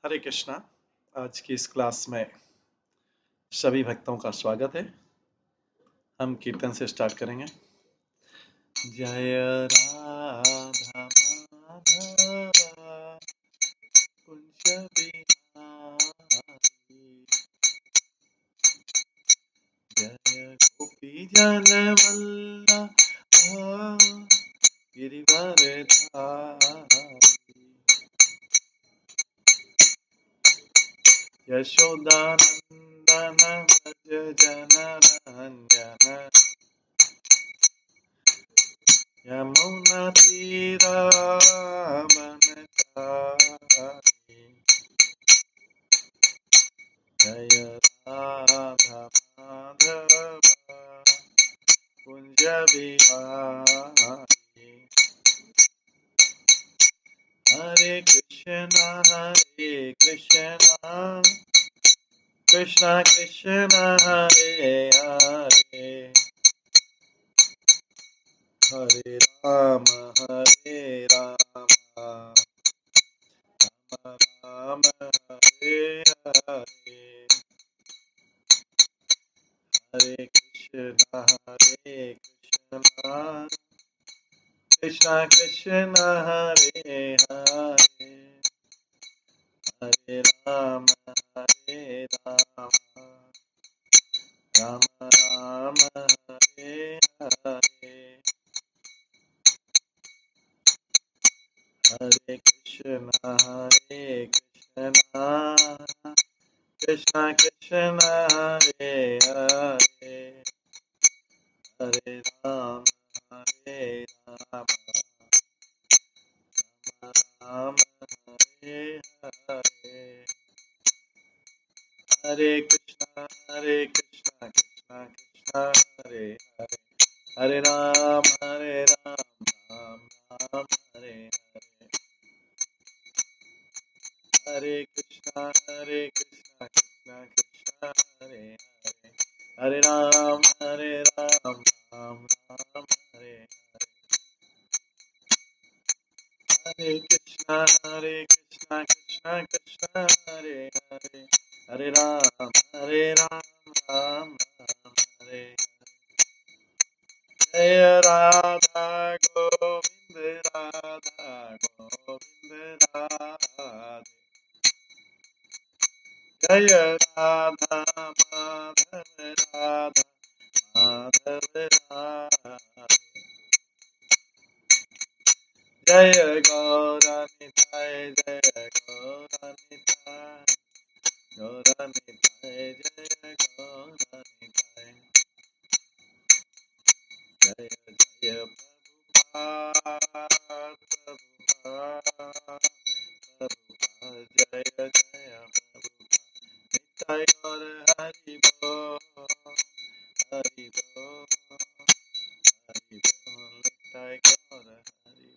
हरे कृष्णा। आज की इस क्लास में सभी भक्तों का स्वागत है। हम कीर्तन से स्टार्ट करेंगे। जय राधा माधव कुंज बिहारी, जय गोपी जन वल्लभ गिरिवरधारी, यशोदानंदन व्रज जनरंजन, यमुना तीरावनचारी, जय राधा माधव कुंज बिहारी। हरे कृष्णा कृष्णा कृष्णा हरे हरे, हरे राम राम राम हरे हरे, हरे कृष्णा कृष्णा कृष्णा हरे हरे, हरे राम राम राम हरे हरे, हरे कृष्णा कृष्णा कृष्णा हरे हरे, हरे राम राम राम हरे हरे, हरे कृष्णा कृष्णा कृष्णा हरे हरे, हरे राम राम राम हरे हरे, हरे कृष्णा कृष्णा कृष्णा हरे हरे, हरे राम राम राम हरे हरे, हरे कृष्णा कृष्णा कृष्णा हरे हरे, हरे राम राम हरे हरे, जय राधा गोविंद राधे, जय राधा माधव राधे, जय गौरनिताय जय गौरनिताय गौरनिताय जय गौरनिताय, जय जय प्रभुपाद प्रभुपाद प्रभुपाद, जय जय प्रभुपाद, निताय गौर हरि बोल हरि बोल हरि बोल, निताय गौर हरि।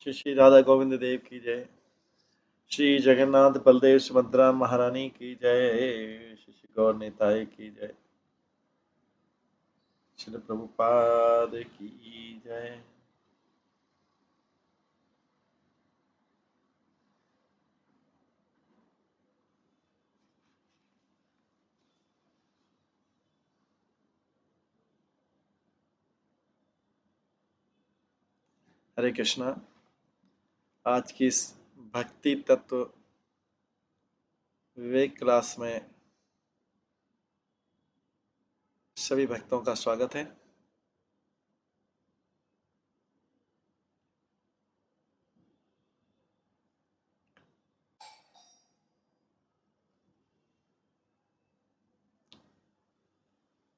श्री श्री राधा गोविंद देव की जय। श्री जगन्नाथ बलदेव सुभद्रा महारानी की जय। श्री श्री गौर निताय की जय। श्री प्रभुपाद की जय। हरे कृष्णा। आज की इस भक्ति तत्व विवेक क्लास में सभी भक्तों का स्वागत है।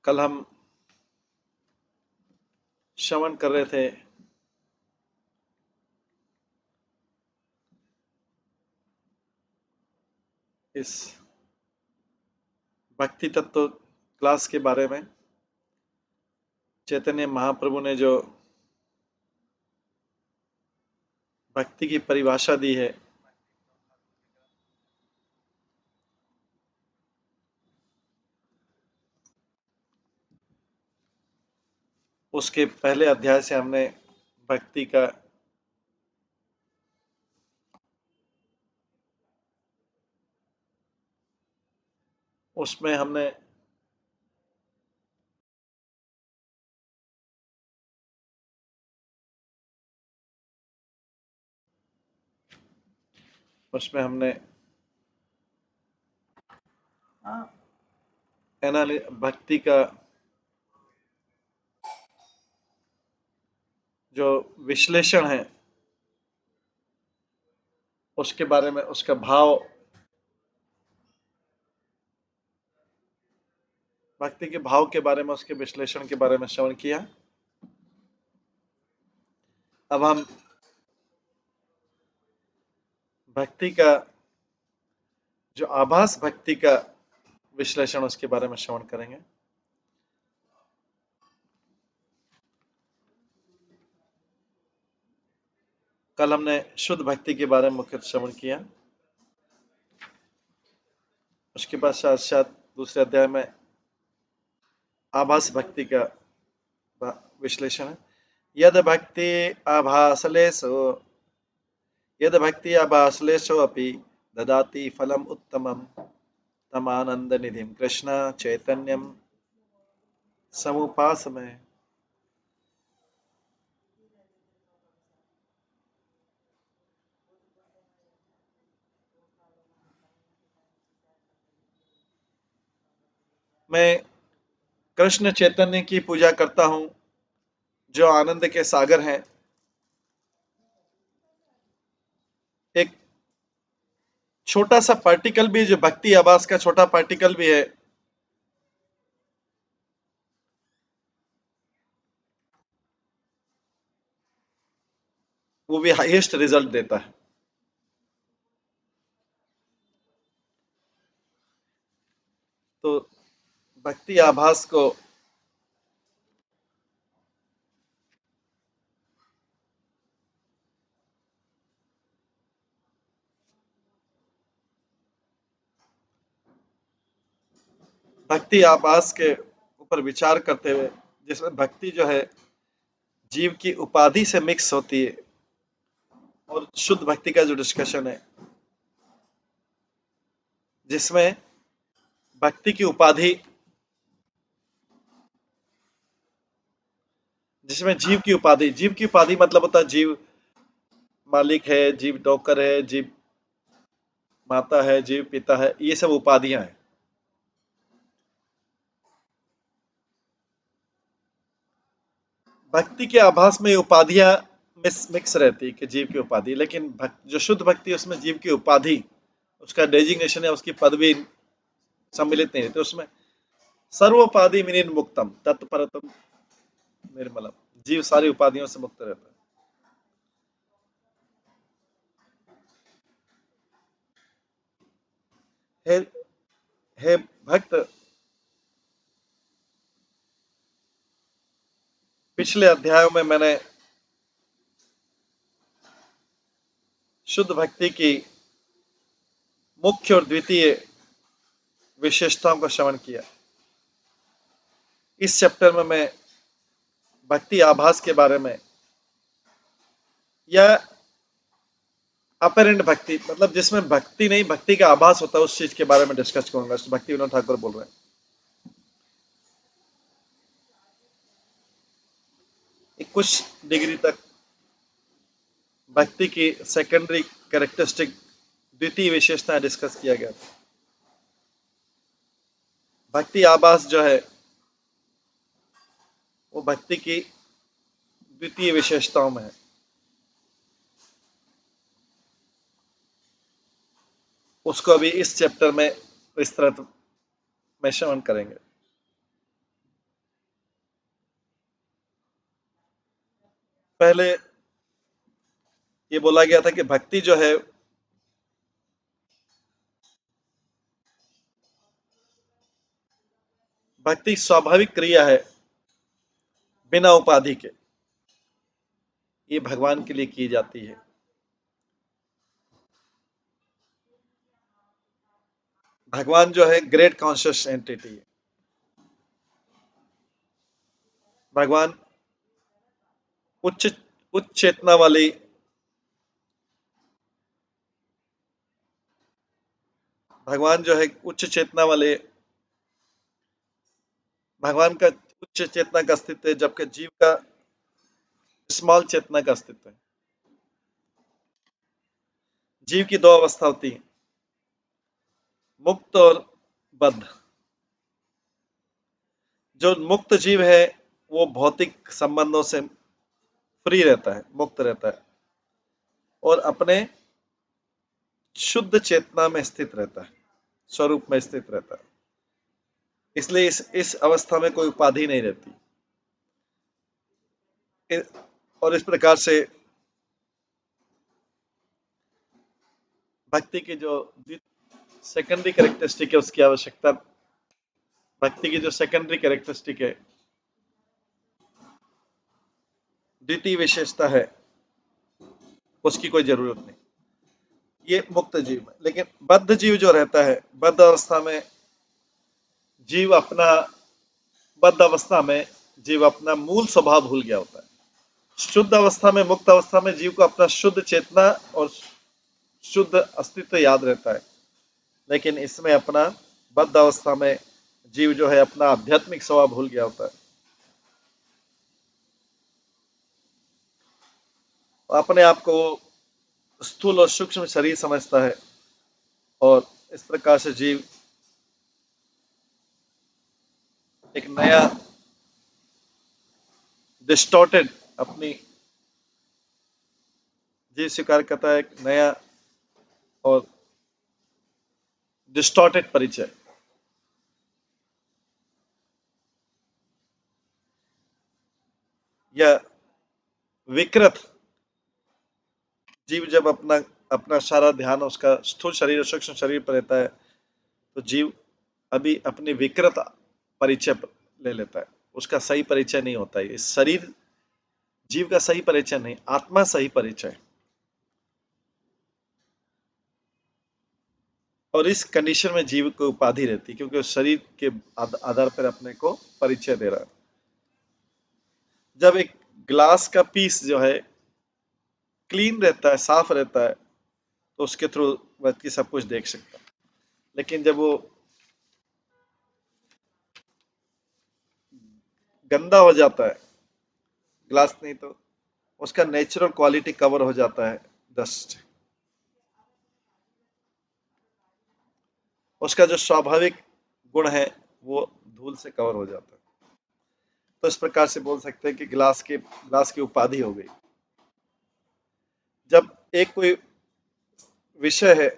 कल हम श्रवण कर रहे थे इस भक्ति तत्व क्लास के बारे में। चैतन्य महाप्रभु ने जो भक्ति की परिभाषा दी है, उसके पहले अध्याय से हमने भक्ति का उसमें हमने उसमें हमने भक्ति का जो विश्लेषण है उसके बारे में, उसका भाव, भक्ति के भाव के बारे में, उसके विश्लेषण के बारे में श्रवण किया। अब हम भक्ति का जो आभास भक्ति का विश्लेषण, उसके बारे में श्रवण करेंगे। कल हमने शुद्ध भक्ति के बारे में मुख्य श्रवण किया। उसके बाद साथ साथ दूसरे अध्याय में आभास भक्ति का विश्लेषण है। यद भक्ति आभासलेशो अपि ददाति फलम उत्तमम तमानंद निधिम कृष्ण चैतन्यम समुपासमय। मैं कृष्ण चैतन्य की पूजा करता हूं जो आनंद के सागर हैं। एक छोटा सा पार्टिकल भी, जो भक्ति आभास का छोटा पार्टिकल भी है, वो भी हाईएस्ट रिजल्ट देता है। तो भक्ति आभास को भक्ति आभास के ऊपर विचार करते हुए, जिसमें भक्ति जो है जीव की उपाधि से मिक्स होती है, और शुद्ध भक्ति का जो डिस्कशन है जिसमें भक्ति की उपाधि, जिसमें जीव की उपाधि मतलब होता है जीव मालिक है, जीव नौकर है, जीव माता है, जीव पिता है, ये सब उपाधियां हैं। भक्ति के आभास में उपाधियां मिक्स रहती है कि जीव की उपाधि, लेकिन जो शुद्ध भक्ति है उसमें जीव की उपाधि, उसका डेजिग्नेशन है, उसकी पदवी सम्मिलित नहीं रहती उसमें। सर्वोपाधि विनिर्मुक्तम मुक्तम तत्परतम निर्मलम, जीव सारी उपाधियों से मुक्त रहता है। हे भक्त, पिछले अध्यायों में मैंने शुद्ध भक्ति की मुख्य और द्वितीय विशेषताओं का श्रवण किया। इस चैप्टर में मैं भक्ति आभास के बारे में, या अपरेंट भक्ति मतलब जिसमें भक्ति नहीं, भक्ति का आभास होता है, उस चीज के बारे में डिस्कस करूंगा। भक्ति विनोद ठाकुर बोल रहे हैं। कुछ डिग्री तक भक्ति की सेकेंडरी कैरेक्टरिस्टिक, द्वितीय विशेषताएं डिस्कस किया गया था। भक्ति आभास जो है वो भक्ति की द्वितीय विशेषताओं में है। उसको अभी इस चैप्टर में विस्तृत में श्रवण करेंगे। पहले ये बोला गया था कि भक्ति जो है भक्ति स्वाभाविक क्रिया है, बिना उपाधि के। ये भगवान के लिए की जाती है। भगवान जो है ग्रेट कॉन्शियस एंटिटी है। भगवान उच्च उच्च चेतना वाली भगवान जो है उच्च चेतना वाले भगवान का उच्च चेतना का अस्तित्व है, जबकि जीव का स्मॉल चेतना का अस्तित्व है। जीव की दो अवस्था होती है, मुक्त और बद्ध। जो मुक्त जीव है वो भौतिक संबंधों से फ्री रहता है, मुक्त रहता है और अपने शुद्ध चेतना में स्थित रहता है, स्वरूप में स्थित रहता है। इसलिए इस अवस्था में कोई उपाधि नहीं रहती। और इस प्रकार से भक्ति की जो सेकेंडरी कैरेक्टरिस्टिक है उसकी आवश्यकता, भक्ति की जो सेकेंडरी कैरेक्टरिस्टिक है, द्वितीय विशेषता है, उसकी कोई जरूरत नहीं। ये मुक्त जीव है। लेकिन बद्ध जीव जो रहता है, बद्ध अवस्था में जीव अपना बद्ध अवस्था में जीव अपना मूल स्वभाव भूल गया होता है। शुद्ध अवस्था में, मुक्त अवस्था में जीव को अपना शुद्ध चेतना और शुद्ध अस्तित्व याद रहता है। लेकिन इसमें अपना बद्ध अवस्था में जीव जो है अपना आध्यात्मिक स्वभाव भूल गया होता है, अपने आप को स्थूल और सूक्ष्म शरीर समझता है और इस प्रकार से जीव एक नया डिस्टॉर्टेड अपनी जीव स्वीकार करता है, एक नया और डिस्टॉर्टेड परिचय या विकृत जीव जब अपना अपना सारा ध्यान उसका स्थूल शरीर और सूक्ष्म शरीर पर रहता है तो जीव अभी अपने विकृत परिचय ले लेता है, उसका सही परिचय नहीं होता है। इस शरीर जीव का सही परिचय नहीं, आत्मा सही परिचय। और इस कंडीशन में जीव को उपाधि रहती है क्योंकि उस शरीर के आधार पर अपने को परिचय दे रहा है। जब एक ग्लास का पीस जो है क्लीन रहता है, साफ रहता है, तो उसके थ्रू व्यक्ति सब कुछ देख सकता है। लेकिन जब वो गंदा हो जाता है, ग्लास नहीं तो उसका नेचुरल क्वालिटी कवर हो जाता है डस्ट, उसका जो स्वाभाविक गुण है वो धूल से कवर हो जाता है। तो इस प्रकार से बोल सकते हैं कि ग्लास की उपाधि हो गई। जब एक कोई विषय है,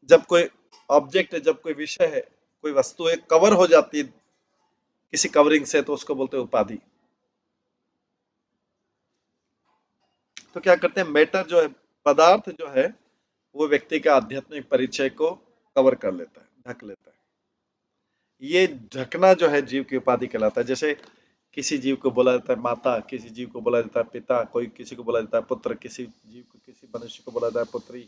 जब कोई ऑब्जेक्ट है, जब कोई विषय है, कोई वस्तु है, कवर हो जाती है किसी कवरिंग से, तो उसको बोलते हैं उपाधि। तो क्या करते हैं, मैटर जो है, पदार्थ जो है, वो व्यक्ति का आध्यात्मिक परिचय को कवर कर लेता है, ढक लेता है। ये ढकना जो है जीव की उपाधि कहलाता है। जैसे किसी जीव को बोला जाता है माता, किसी जीव को बोला जाता है पिता, कोई किसी को बोला जाता है पुत्र, किसी जीव को, किसी मनुष्य को बोला जाता है पुत्री,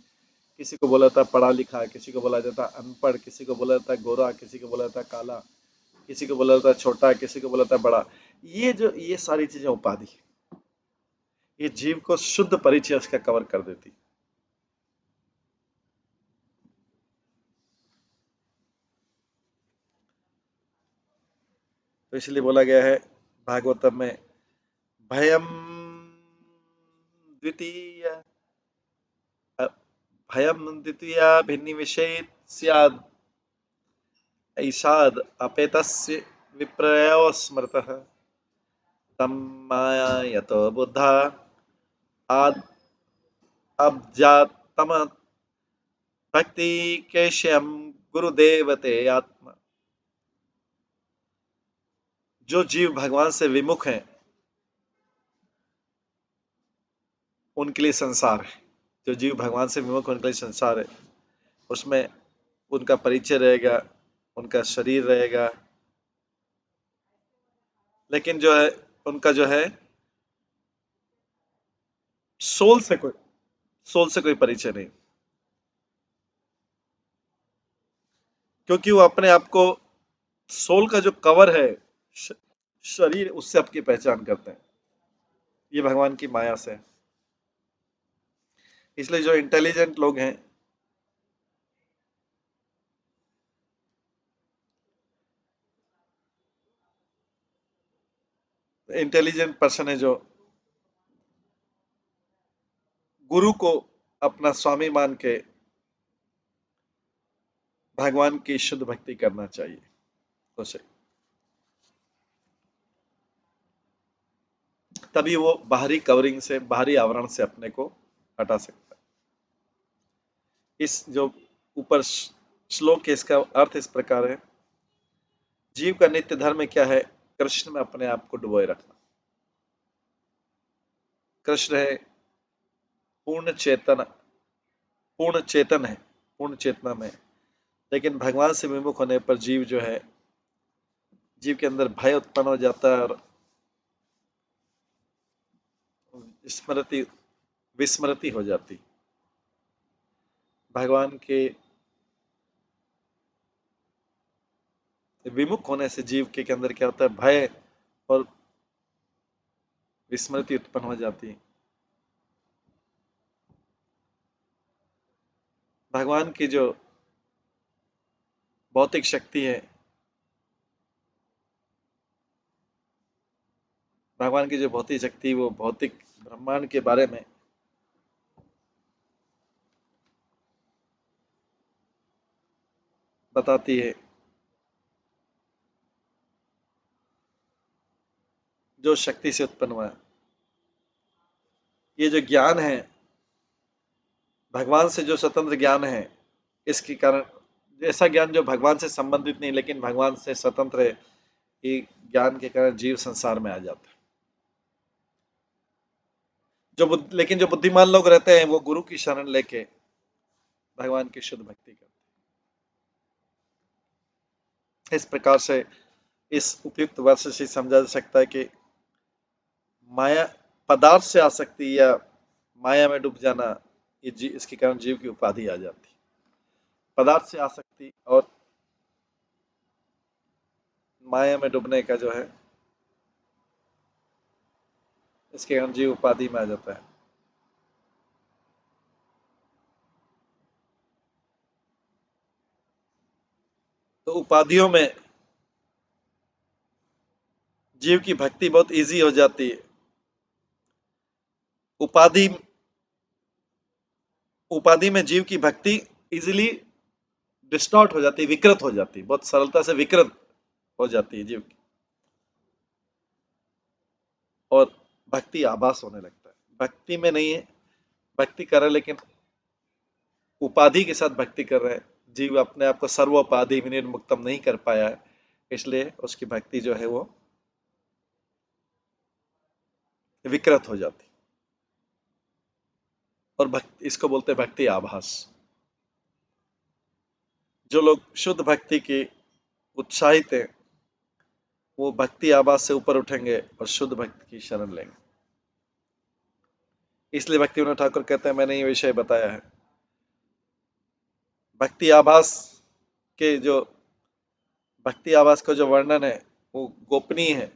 किसी को बोला जाता है पढ़ा लिखा, किसी को बोला जाता है अनपढ़, किसी को बोला जाता है गोरा, किसी को बोला जाता है काला, किसी को बोला जाता है छोटा, किसी को बोला जाता है बड़ा। ये सारी चीजें उपाधि है। ये जीव को शुद्ध परिचय उसका कवर कर देती। तो इसलिए बोला गया है भागवतम में, भयम द्वितीय भयम द्वितीया भिन्निविषेत् स्याद् ऐषाद् अपेतस्य विप्रयो स्मृतः तं मायतो बुद्धा आद् अब्जातम भक्ति केशयम गुरुदेव ते आत्मा। जो जीव भगवान से विमुख हैं उनके लिए संसार है। जो जीव भगवान से विमुख उनके लिए संसार है। उसमें उनका परिचय रहेगा, उनका शरीर रहेगा, लेकिन जो है उनका जो है सोल से कोई सोल से कोई परिचय नहीं, क्योंकि वो अपने आप को सोल का जो कवर है श, शरीर, उससे आपकी पहचान करते हैं। ये भगवान की माया से है। इसलिए जो इंटेलिजेंट लोग हैं, इंटेलिजेंट पर्सन है जो गुरु को अपना स्वामी मान के भगवान की शुद्ध भक्ति करना चाहिए उसे, तभी वो बाहरी कवरिंग से, बाहरी आवरण से अपने को हटा सकता है। इस जो ऊपर श्लोक है, इसका अर्थ इस प्रकार है, जीव का नित्य धर्म क्या है? कृष्ण में अपने आप को डुबोए रखना। कृष्ण है पूर्ण चेतन, पूर्ण चेतन है, पूर्ण चेतना में, लेकिन भगवान से विमुख होने पर जीव जो है, जीव के अंदर भय उत्पन्न हो जाता है और स्मृति विस्मृति हो जाती। भगवान के विमुख होने से जीव के अंदर क्या होता है? भय और विस्मृति उत्पन्न हो जाती है। भगवान की जो भौतिक शक्ति है, भगवान की जो भौतिक शक्ति, वो भौतिक ब्रह्मांड के बारे में बताती है। जो शक्ति से उत्पन्न हुआ है, ये जो ज्ञान है, भगवान से जो स्वतंत्र ज्ञान है, इसके कारण ऐसा ज्ञान जो भगवान से संबंधित नहीं लेकिन भगवान से स्वतंत्र है, ये ज्ञान के कारण जीव संसार में आ जाता है। लेकिन जो बुद्धिमान लोग रहते हैं, वो गुरु की शरण लेके भगवान की शुद्ध भक्ति करते हैं। इस प्रकार से इस उपयुक्त वर्ष से समझा जा सकता है कि माया, पदार्थ से आसक्ति या माया में डूब जाना, ये इसके कारण जीव की उपाधि आ जाती है। पदार्थ से आसक्ति और माया में डूबने का जो है, इसके कारण जीव उपाधि में आ जाता है। तो उपाधियों में जीव की भक्ति बहुत इजी हो जाती है। उपाधि उपाधि में जीव की भक्ति इजीली डिस्टॉर्ट हो जाती है, विकृत हो जाती है, बहुत सरलता से विकृत हो जाती है जीव की, और भक्ति आभास होने लगता है। भक्ति में नहीं है, भक्ति कर रहे लेकिन उपाधि के साथ भक्ति कर रहे हैं। जीव अपने आप को सर्वोपाधि विनिर्मुक्तम नहीं कर पाया है, इसलिए उसकी भक्ति जो है वो विकृत हो जाती, और भक्ति, इसको बोलते हैं भक्ति आभास। जो लोग शुद्ध भक्ति के उत्साहित हैं, वो भक्ति आभास से ऊपर उठेंगे और शुद्ध भक्ति की शरण लेंगे। इसलिए भक्ति विनोद ठाकुर कहते हैं, मैंने ये विषय बताया है। भक्ति आभास के जो भक्ति आभास का जो वर्णन है, वो गोपनीय है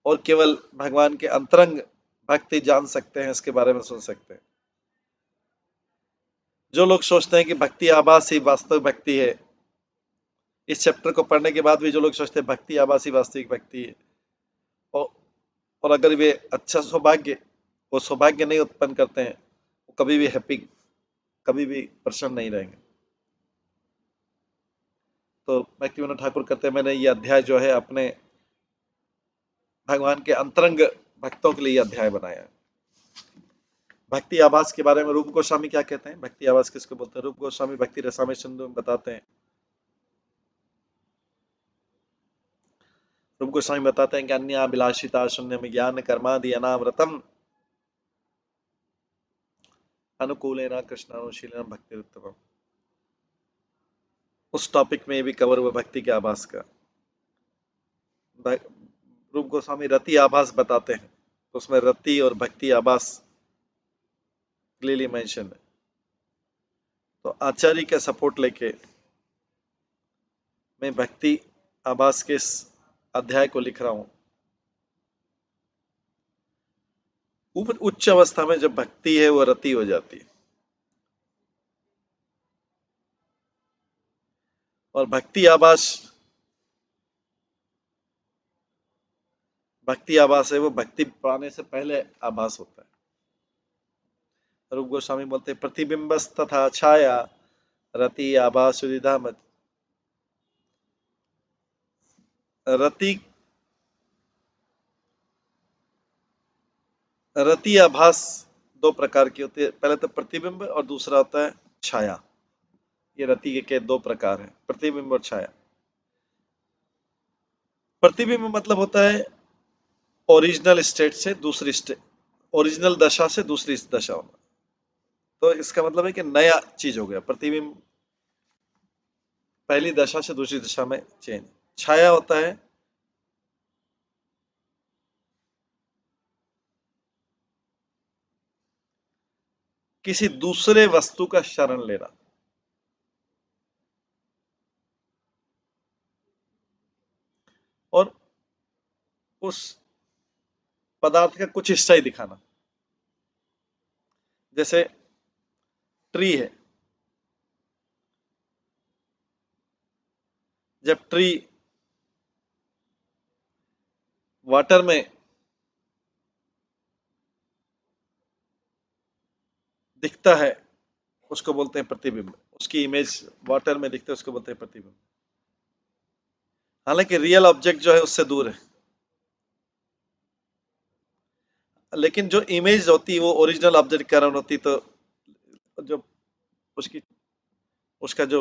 और केवल भगवान के अंतरंग भक्ति जान सकते हैं, इसके बारे में सुन सकते हैं। जो लोग सोचते हैं कि भक्ति आभास ही वास्तविक भक्ति है, इस चैप्टर को पढ़ने के बाद भी जो लोग सोचते हैं भक्ति आभास ही वास्तविक भक्ति है, और, और अगर वे अच्छा सौभाग्य, वो सौभाग्य नहीं उत्पन्न करते हैं, वो कभी भी हैप्पी, कभी भी प्रसन्न नहीं रहेंगे। तो भक्ति विनोद ठाकुर कहते हैं, मैंने ये अध्याय जो है अपने भगवान के अंतरंग भक्तों के लिए अध्याय बनाया है। भक्ति आभास के बारे में रूप गोस्वामी क्या कहते हैं? भक्ति आभास किसको बोलते हैं? रूप गोस्वामी भक्ति रसामृत सिंधु में बताते हैं। रूप गोस्वामी बताते हैं कि अन्याभिलाषिता शून्यम ज्ञान कर्मादि अनावृतम अनुकूलेन कृष्णानुशीलनम भक्तिरुत्तमम्। उस टॉपिक में भी कवर हुआ भक्ति के आभास का। रूप गोस्वामी रति आभास बताते हैं, तो उसमें रति और भक्ति आभास क्लियरली मेंशन है। तो आचार्य का सपोर्ट लेके मैं भक्ति आभास के इस अध्याय को लिख रहा हूं। ऊपर उच्च अवस्था में जब भक्ति है, वो रति हो जाती है। और भक्ति आभास है वो भक्ति पाने से पहले आभास होता है। रूप गोस्वामी बोलते हैं प्रतिबिंबस तथा छाया रति आभास सुविधा मत। रति रति आभास दो प्रकार की होती है, पहले तो प्रतिबिंब और दूसरा होता है छाया। ये रति के दो प्रकार हैं, प्रतिबिंब और छाया। प्रतिबिंब मतलब होता है ओरिजिनल स्टेट से दूसरी स्टेट, ओरिजिनल दशा से दूसरी दशा होना। तो इसका मतलब है कि नया चीज हो गया प्रतिबिंब, पहली दशा से दूसरी दशा में चेंज। छाया होता है किसी दूसरे वस्तु का शरण लेना, और उस पदार्थ का कुछ हिस्सा ही दिखाना। जैसे ट्री है, जब ट्री वाटर में दिखता है उसको बोलते हैं प्रतिबिंब, उसकी इमेज वाटर में दिखता है उसको बोलते हैं प्रतिबिंब। हालांकि रियल ऑब्जेक्ट जो है उससे दूर है, लेकिन जो इमेज होती है वो ओरिजिनल ऑब्जेक्ट के कारण होती, तो जो उसकी उसका जो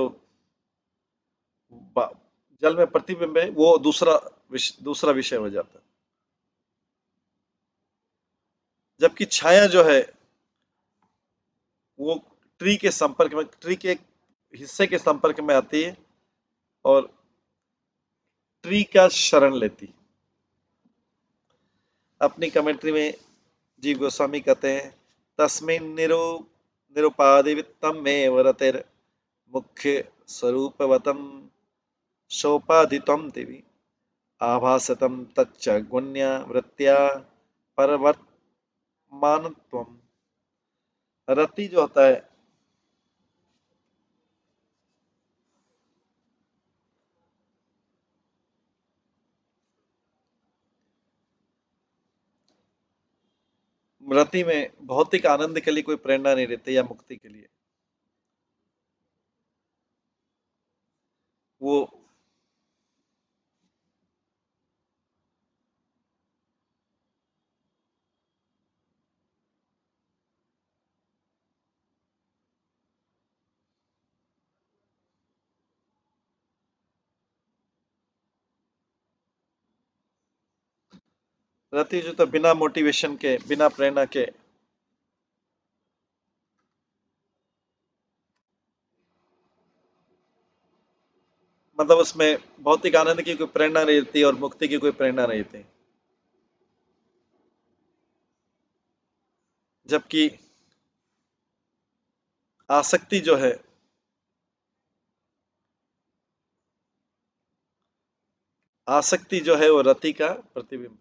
जल में प्रतिबिंब है वो दूसरा विषय हो जाता है। जबकि छाया जो है वो ट्री के एक हिस्से के संपर्क में आती है और ट्री का शरण लेती। अपनी कमेंट्री में जीव गोस्वामी कहते हैं तस्मिन् निरुपाधिवित्तम में वरतेर मुख्य स्वरूपवतम सोपाधितम दिवि आभासतम तच्च गुण्य वृत्त्या परवर्तमानत्वम। रति जो होता है रति में भौतिक आनंद के लिए कोई प्रेरणा नहीं रहती या मुक्ति के लिए। वो रति जो तो बिना मोटिवेशन के बिना प्रेरणा के, मतलब उसमें भौतिक आनंद की कोई प्रेरणा नहीं रहती और मुक्ति की कोई प्रेरणा नहीं रहती। जबकि आसक्ति जो है, आसक्ति जो है वो रति का प्रतिबिंब है।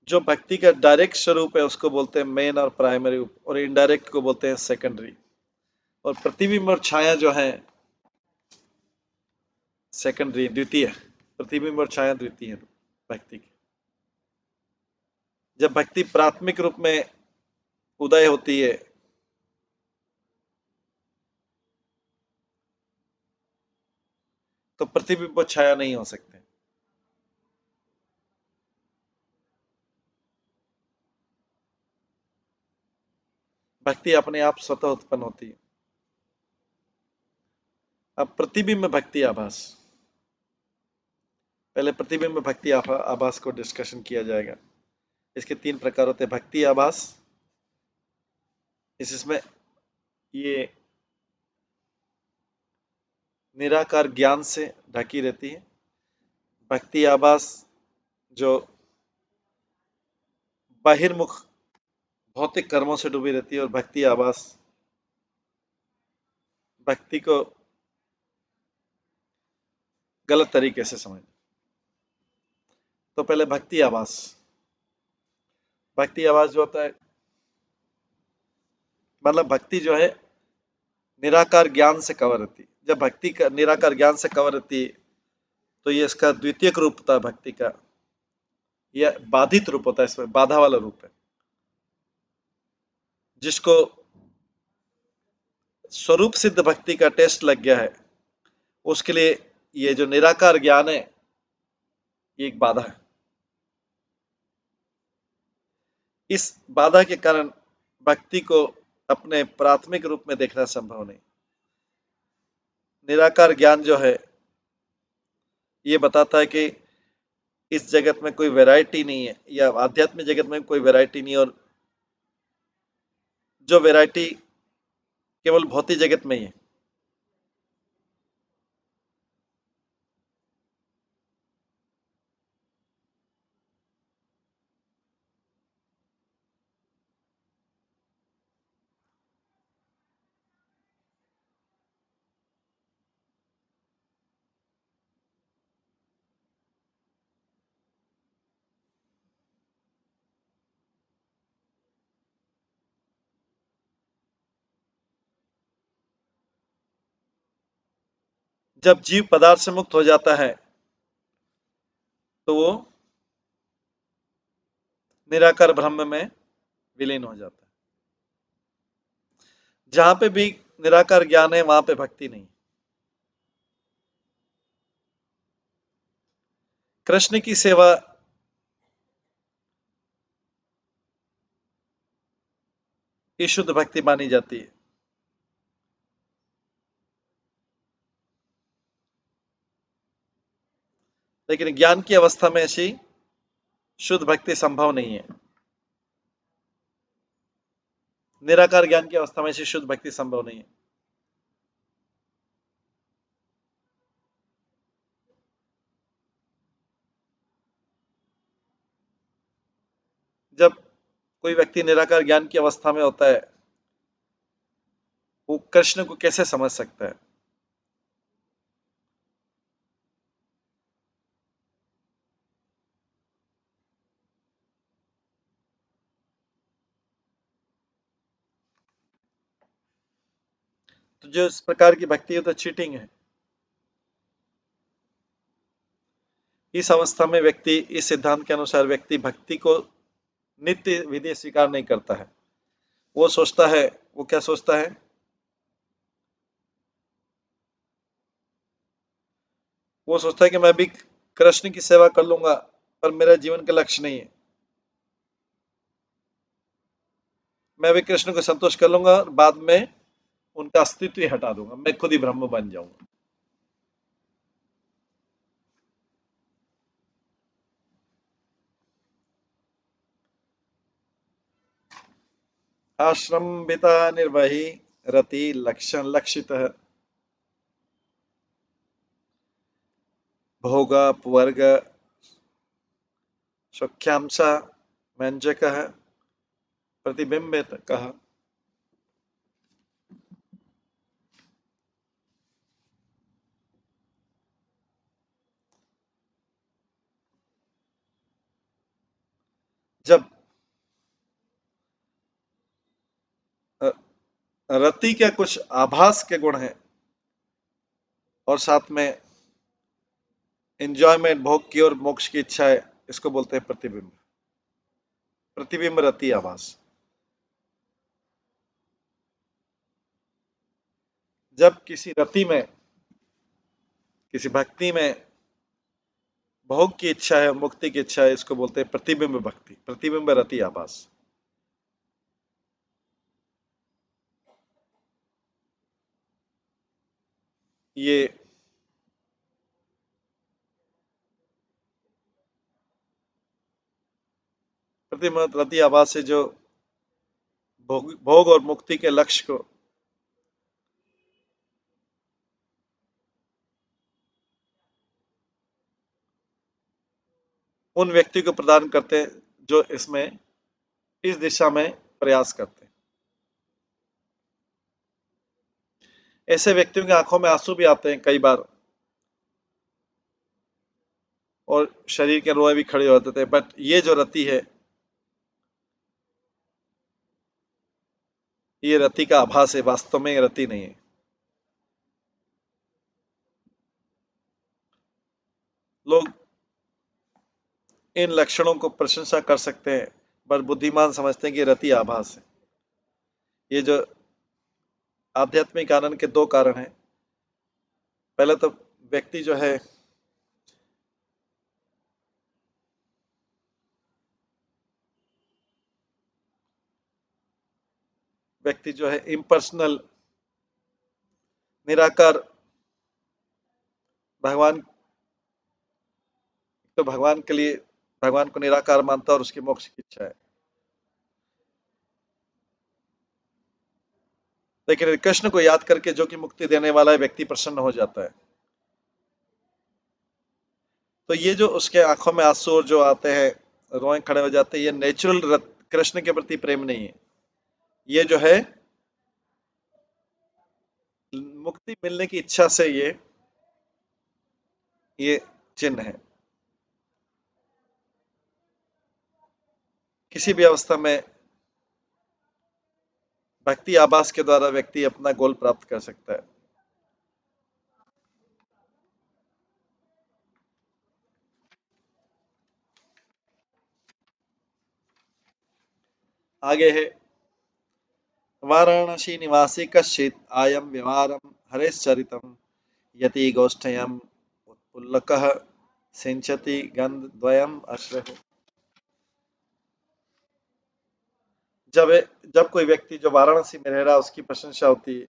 जो भक्ति का डायरेक्ट स्वरूप है उसको बोलते हैं मेन और प्राइमरी, और इनडायरेक्ट को बोलते हैं सेकेंडरी। और प्रतिबिंब और छाया जो है सेकेंडरी, द्वितीय। प्रतिबिंब और छाया द्वितीय भक्ति की। जब भक्ति प्राथमिक रूप में उदय होती है तो प्रतिबिंब और छाया नहीं हो सकते। भक्ति अपने आप स्वतः उत्पन्न होती है। अब प्रतिबिंब भक्ति आभास, पहले प्रतिबिंब भक्ति आभास को डिस्कशन किया जाएगा। इसके तीन प्रकार होते हैं। भक्ति आभास, इसमें ये निराकार ज्ञान से ढकी रहती है। भक्ति आभास जो बहिर्मुख भौतिक कर्मों से डूबी रहती है, और भक्ति आभास भक्ति को गलत तरीके से समझ। तो पहले भक्ति आभास, भक्ति आभास जो होता है मतलब भक्ति जो है निराकार ज्ञान से कवर रहती है। जब भक्ति का निराकार ज्ञान से कवर रहती है तो ये इसका द्वितीयक रूप होता है भक्ति का, यह बाधित रूप होता है, इसमें बाधा वाला रूप है। जिसको स्वरूप सिद्ध भक्ति का टेस्ट लग गया है उसके लिए ये जो निराकार ज्ञान है ये एक बाधा है। इस बाधा के कारण भक्ति को अपने प्राथमिक रूप में देखना संभव नहीं। निराकार ज्ञान जो है ये बताता है कि इस जगत में कोई वैरायटी नहीं है, या आध्यात्मिक जगत में कोई वैरायटी नहीं है, और जो वैरायटी केवल भौतिक जगत में ही है। जब जीव पदार्थ से मुक्त हो जाता है तो वो निराकार ब्रह्म में विलीन हो जाता है। जहां पे भी निराकार ज्ञान है वहां पे भक्ति नहीं। कृष्ण की सेवा की शुद्ध भक्ति मानी जाती है, लेकिन ज्ञान की अवस्था में ऐसी शुद्ध भक्ति संभव नहीं है। निराकार ज्ञान की अवस्था में ऐसी शुद्ध भक्ति संभव नहीं है। जब कोई व्यक्ति निराकार ज्ञान की अवस्था में होता है वो कृष्ण को कैसे समझ सकता है? तो जो इस प्रकार की भक्ति है तो चीटिंग है। इस अवस्था में व्यक्ति, इस सिद्धांत के अनुसार व्यक्ति भक्ति को नित्य विधि स्वीकार नहीं करता है। वो सोचता है, वो क्या सोचता है? वो सोचता है कि मैं भी कृष्ण की सेवा कर लूंगा, पर मेरा जीवन का लक्ष्य नहीं है। मैं भी कृष्ण को संतुष्ट कर लूंगा और बाद में उनका अस्तित्व ही हटा दूंगा, मैं खुद ही ब्रह्म बन जाऊंगा। आश्रम बिता निर्वही रति लक्षण लक्षित भोगपवर्ग सख्यांश व्यंजक प्रतिबिंबित कहा। जब रति के कुछ आभास के गुण हैं और साथ में एंजॉयमेंट, भोग की और मोक्ष की इच्छा है, इसको बोलते हैं प्रतिबिंब। प्रतिबिंब रति आभास। जब किसी रति में, किसी भक्ति में भोग की इच्छा है, मुक्ति की इच्छा है, इसको बोलते हैं प्रतिबिंब भक्ति, प्रतिबिंब रति आभास। ये प्रतिबिंब रति आभास से जो भोग और मुक्ति के लक्ष्य को उन व्यक्ति को प्रदान करते हैं जो इसमें, इस दिशा में प्रयास करते हैं। ऐसे व्यक्तियों की आंखों में आंसू भी आते हैं कई बार, और शरीर के रोए भी खड़े हो जाते थे, बट ये जो रति है ये रति का आभास है, वास्तव में ये रति नहीं है। लोग इन लक्षणों को प्रशंसा कर सकते हैं, पर बुद्धिमान समझते हैं कि रति आभास है। ये जो आध्यात्मिक आनंद के दो कारण हैं। पहले तो व्यक्ति जो है इम्पर्सनल, निराकार भगवान, तो भगवान के लिए भगवान को निराकार मानता है और उसकी मोक्ष की इच्छा है। लेकिन कृष्ण को याद करके, जो कि मुक्ति देने वाला है, व्यक्ति प्रसन्न हो जाता है। तो ये जो उसके आंखों में आंसू और जो आते हैं, रोए खड़े हो जाते हैं, ये नेचुरल कृष्ण के प्रति प्रेम नहीं है। ये जो है मुक्ति मिलने की इच्छा से ये चिन्ह है। किसी भी अवस्था में भक्ति आभास के द्वारा व्यक्ति अपना गोल प्राप्त कर सकता है। आगे है, वाराणसी निवासी कश्चित् आयं व्यवहारं हरेश्चरितं यति गोष्ठयम् उत्पुल्लकः सिंचति गन्धद्वयम् अश्रु। जब जब कोई व्यक्ति जो वाराणसी में रह रहा है, उसकी प्रशंसा होती है,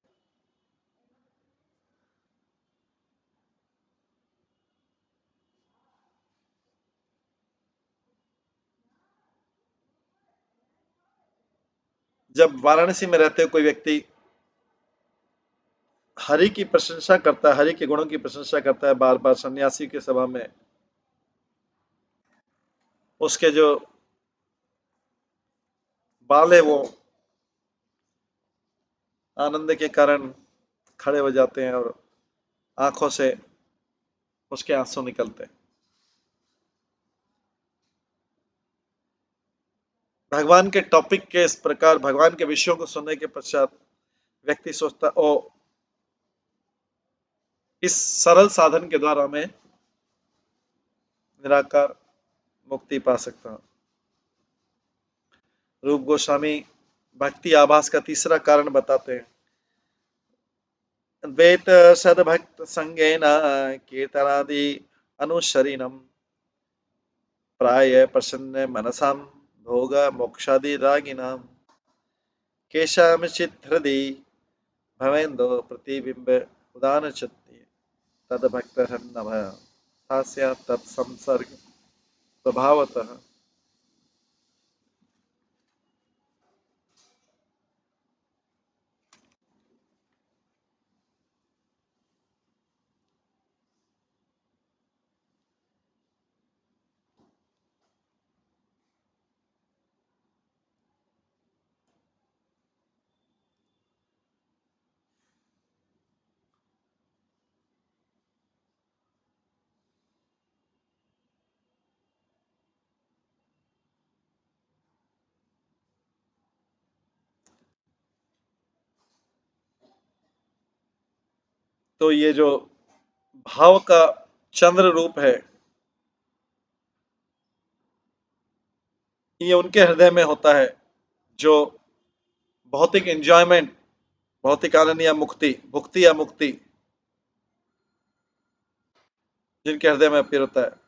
जब वाराणसी में रहते हुए कोई व्यक्ति हरि की प्रशंसा करता है, हरि के गुणों की प्रशंसा करता है बार बार सन्यासी के सभा में, उसके जो बाल है वो आनंद के कारण खड़े हो जाते हैं और आंखों से उसके आंसू निकलते हैं। भगवान के टॉपिक के इस प्रकार भगवान के विषयों को सुनने के पश्चात व्यक्ति सोचता, ओ इस सरल साधन के द्वारा मैं निराकार मुक्ति पा सकता हूँ। रूप गोस्वामी भक्ति आभास का तीसरा कारण बताते हैं, द्वैत सद्भक्त संगेन कीर्तनादि अनुशरीनम प्राय प्रसन्न मनसां भोग मोक्षादि रागिनाम केशामचित् हृदि भवेन्दो प्रतिबिंब उदानचति तद्भक्तर्नभ हास्य तत्संसर्ग स्वभावतः। तो ये जो भाव का चंद्र रूप है, ये उनके हृदय में होता है जो भौतिक एंजॉयमेंट, भौतिक आनंद या मुक्ति, भुक्ति या मुक्ति जिनके हृदय में अपील होता है।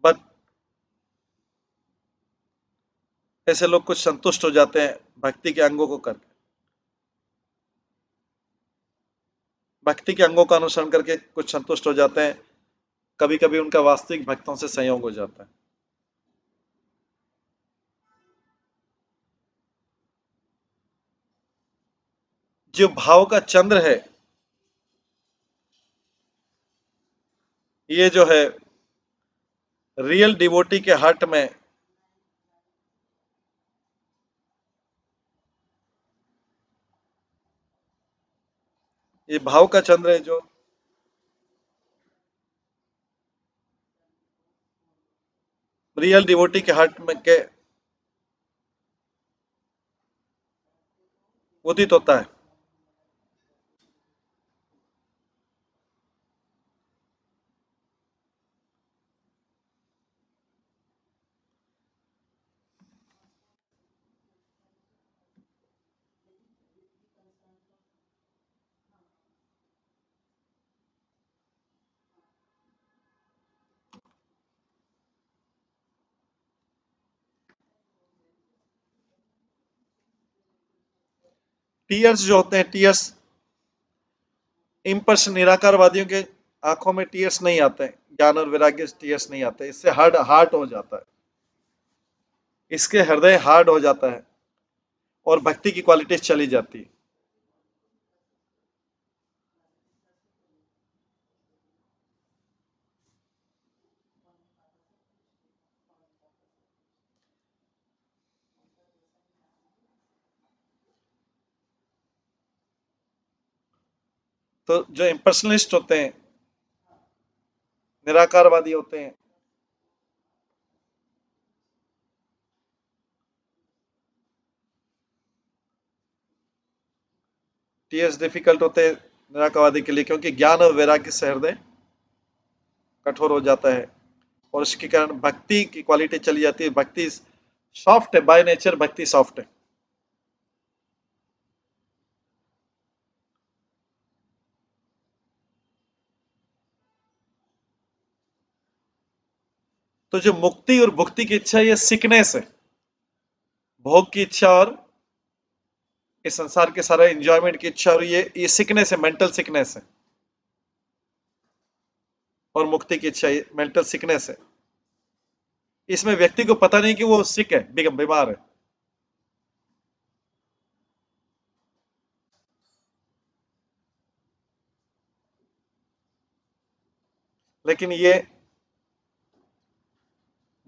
बट ऐसे लोग कुछ संतुष्ट हो जाते हैं भक्ति के अंगों को करके, भक्ति के अंगों का अनुसरण करके कुछ संतुष्ट हो जाते हैं। कभी कभी उनका वास्तविक भक्तों से संयोग हो जाता है। जो भाव का चंद्र है, ये जो है रियल डिवोटी के हार्ट में ये भाव का चंद्र है जो रियल डिवोटी के हार्ट में के उदित होता है। टीयर्स जो होते हैं, टीयर्स इम्पर्स निराकारवादियों के आंखों में टीयर्स नहीं आते हैं, ज्ञान और वैराग्य से टीयर्स नहीं आते, इससे हार्ड हार्ड हो जाता है, इसके हृदय हार्ड हो जाता है और भक्ति की क्वालिटी चली जाती है। तो जो इम्पर्सनलिस्ट होते हैं, निराकारवादी होते हैं, टीयर्स डिफिकल्ट होते हैं निराकारवादी के लिए, क्योंकि ज्ञान और वैराग्य से हृदय कठोर हो जाता है और उसके कारण भक्ति की क्वालिटी चली जाती है। भक्ति सॉफ्ट है, बाय नेचर भक्ति सॉफ्ट है। तो जो मुक्ति और भुक्ति की इच्छा, ये सिकनेस है, भोग की इच्छा और इस संसार के सारा एंजॉयमेंट की इच्छा, और ये सिकनेस है, मेंटल सिकनेस है। और मुक्ति की इच्छा ये मेंटल सिकनेस है। इसमें व्यक्ति को पता नहीं कि वो सिक है, बीमार है, लेकिन ये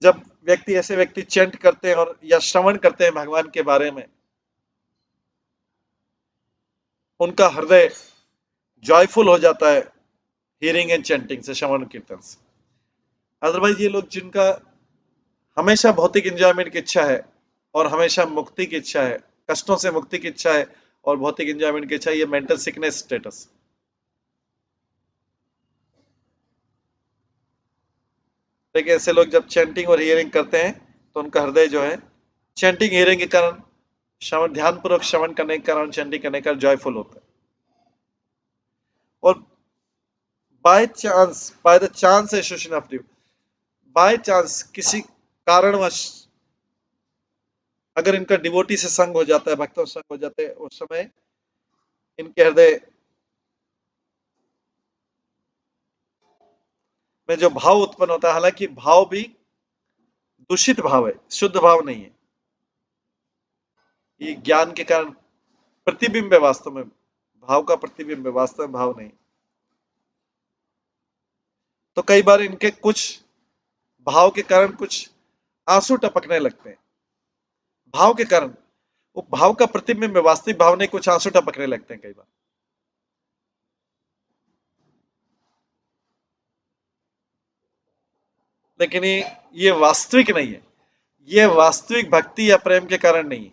जब व्यक्ति ऐसे व्यक्ति चैंट करते हैं और या श्रवण करते हैं भगवान के बारे में, उनका हृदय जॉयफुल हो जाता है हियरिंग एंड चैंटिंग से, श्रवण कीर्तन से। अदरवाइज ये लोग जिनका हमेशा भौतिक एंजॉयमेंट की इच्छा है और हमेशा मुक्ति की इच्छा है, कष्टों से मुक्ति की इच्छा है और भौतिक एंजॉयमेंट की इच्छा है, ये मेंटल सिकनेस स्टेटस। लेकिन ऐसे लोग जब चैंटिंग और हियरिंग करते हैं तो उनका हृदय जो है चैंटिंग हियरिंग के कारण, श्रवण ध्यान पूर्वक श्रवण करने के कारण, चैंटिंग करने के कारण जॉयफुल होता है। और by the chance association of due, by chance किसी कारणवश अगर इनका डिवोटी से संग हो जाता है, भक्तों से संग हो जाते हैं, उस समय इनके हृदय में जो भाव उत्पन्न होता है, हालांकि भाव भी दूषित भाव है, शुद्ध भाव नहीं है, ये ज्ञान के कारण प्रतिबिंब है, वास्तव में भाव का प्रतिबिंब है, वास्तव में भाव नहीं। तो कई बार इनके कुछ भाव के कारण कुछ आंसू टपकने लगते हैं, भाव के कारण, वो भाव का प्रतिबिंब है, वास्तविक भाव नहीं, कुछ आंसू टपकने लगते हैं कई बार। लेकिन ये वास्तविक नहीं है, ये वास्तविक भक्ति या प्रेम के कारण नहीं है,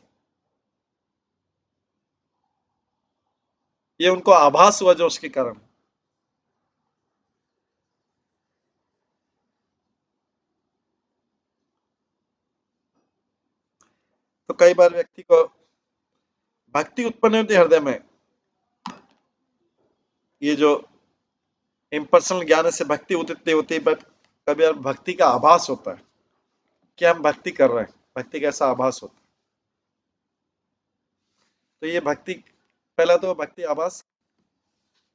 ये उनको आभास हुआ जो उसके कारण। तो कई बार व्यक्ति को भक्ति उत्पन्न होती है हृदय में, ये जो इम्पर्सनल ज्ञान से भक्ति उदित नहीं होती, बट कभी बार भक्ति का आभास होता है कि हम भक्ति कर रहे हैं, भक्ति का ऐसा आभास होता है। तो ये भक्ति, पहला तो भक्ति आभास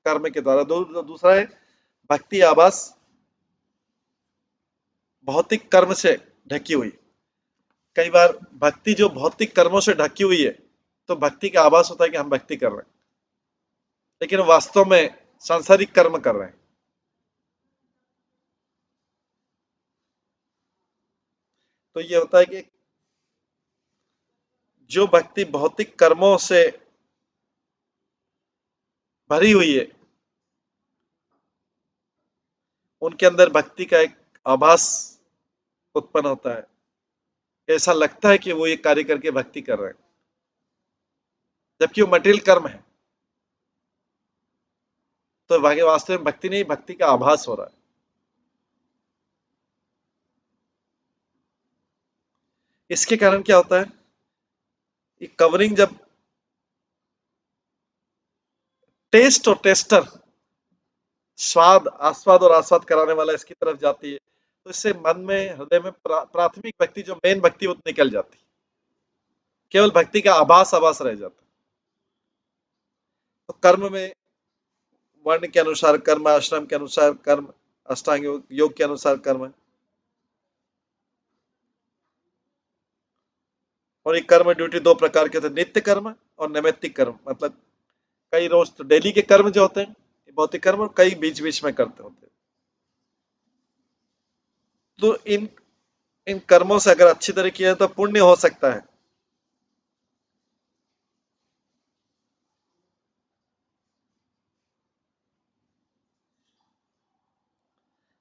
कर्म के द्वारा, दूसरा है भक्ति आभास भौतिक कर्म से ढकी हुई। कई बार भक्ति जो भौतिक कर्मों से ढकी हुई है, तो भक्ति का आभास होता है कि हम भक्ति कर रहे हैं, लेकिन वास्तव में सांसारिक कर्म कर रहे हैं। तो ये होता है कि जो भक्ति भौतिक कर्मों से भरी हुई है, उनके अंदर भक्ति का एक आभास उत्पन्न होता है। ऐसा लगता है कि वो ये कार्य करके भक्ति कर रहे हैं, जबकि वो मटेरियल कर्म है। तो वास्तव में भक्ति नहीं, भक्ति का आभास हो रहा है। इसके कारण क्या होता है, ये कवरिंग जब टेस्ट और टेस्टर, स्वाद आस्वाद और आस्वाद कराने वाला इसकी तरफ जाती है, तो इससे मन में, हृदय में प्राथमिक भक्ति, जो मेन भक्ति, वो निकल जाती है। केवल भक्ति का आभास आभास रह जाता है। तो कर्म में वर्ण के अनुसार कर्म, आश्रम के अनुसार कर्म, अष्टांग योग के अनुसार कर्म है। और ये कर्म ड्यूटी दो प्रकार के होते हैं, नित्य कर्म और नैमित्तिक कर्म। मतलब कई रोज तो डेली के कर्म जो होते हैं भौतिक कर्म, और कई बीच बीच में करते होते हैं। तो इन कर्मों से अगर अच्छी तरह किया तो पुण्य हो सकता है।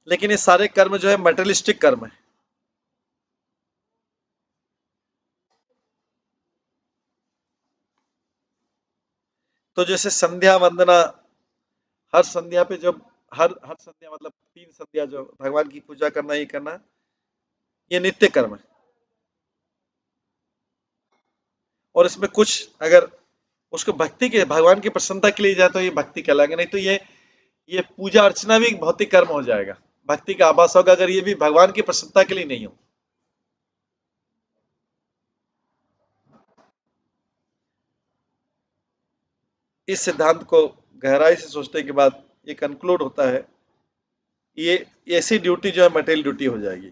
लेकिन ये सारे कर्म जो है मटेरियलिस्टिक कर्म है। तो जैसे संध्या वंदना, हर संध्या पे जब हर संध्या मतलब 3 संध्या जो भगवान की पूजा करना, ये करना, ये नित्य कर्म है। और इसमें कुछ अगर उसको भक्ति के, भगवान की प्रसन्नता के लिए जाए तो ये भक्ति कहलाएगा, नहीं तो ये पूजा अर्चना भी भौतिक कर्म हो जाएगा। भक्ति का आभास होगा अगर ये भी भगवान की प्रसन्नता के लिए नहीं हो। इस सिद्धांत को गहराई से सोचने के बाद ये कंक्लूड होता है, ये ऐसी ड्यूटी जो है मटेरियल ड्यूटी हो जाएगी।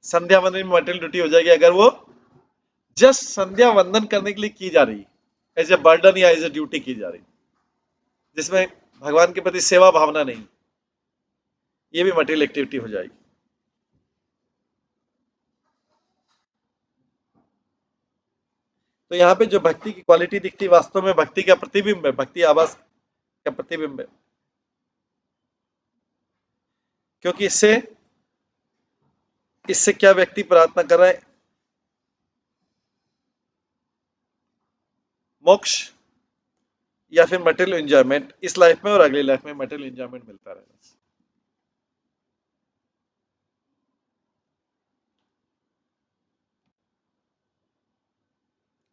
संध्या वंदन में मटेरियल ड्यूटी हो जाएगी अगर वो जस्ट संध्या वंदन करने के लिए की जा रही, एज ए बर्डन या एज ए ड्यूटी की जा रही, जिसमें भगवान के प्रति सेवा भावना नहीं, ये भी मटेरियल एक्टिविटी हो जाएगी। तो यहाँ पे जो भक्ति की क्वालिटी दिखती, वास्तव में भक्ति का प्रतिबिंब है, भक्ति आवास का प्रतिबिंब है। क्योंकि इससे इससे क्या व्यक्ति प्रार्थना कर रहा है, मोक्ष या फिर मटेरियल एंजॉयमेंट, इस लाइफ में और अगली लाइफ में मटेरियल एंजॉयमेंट मिलता रहेगा।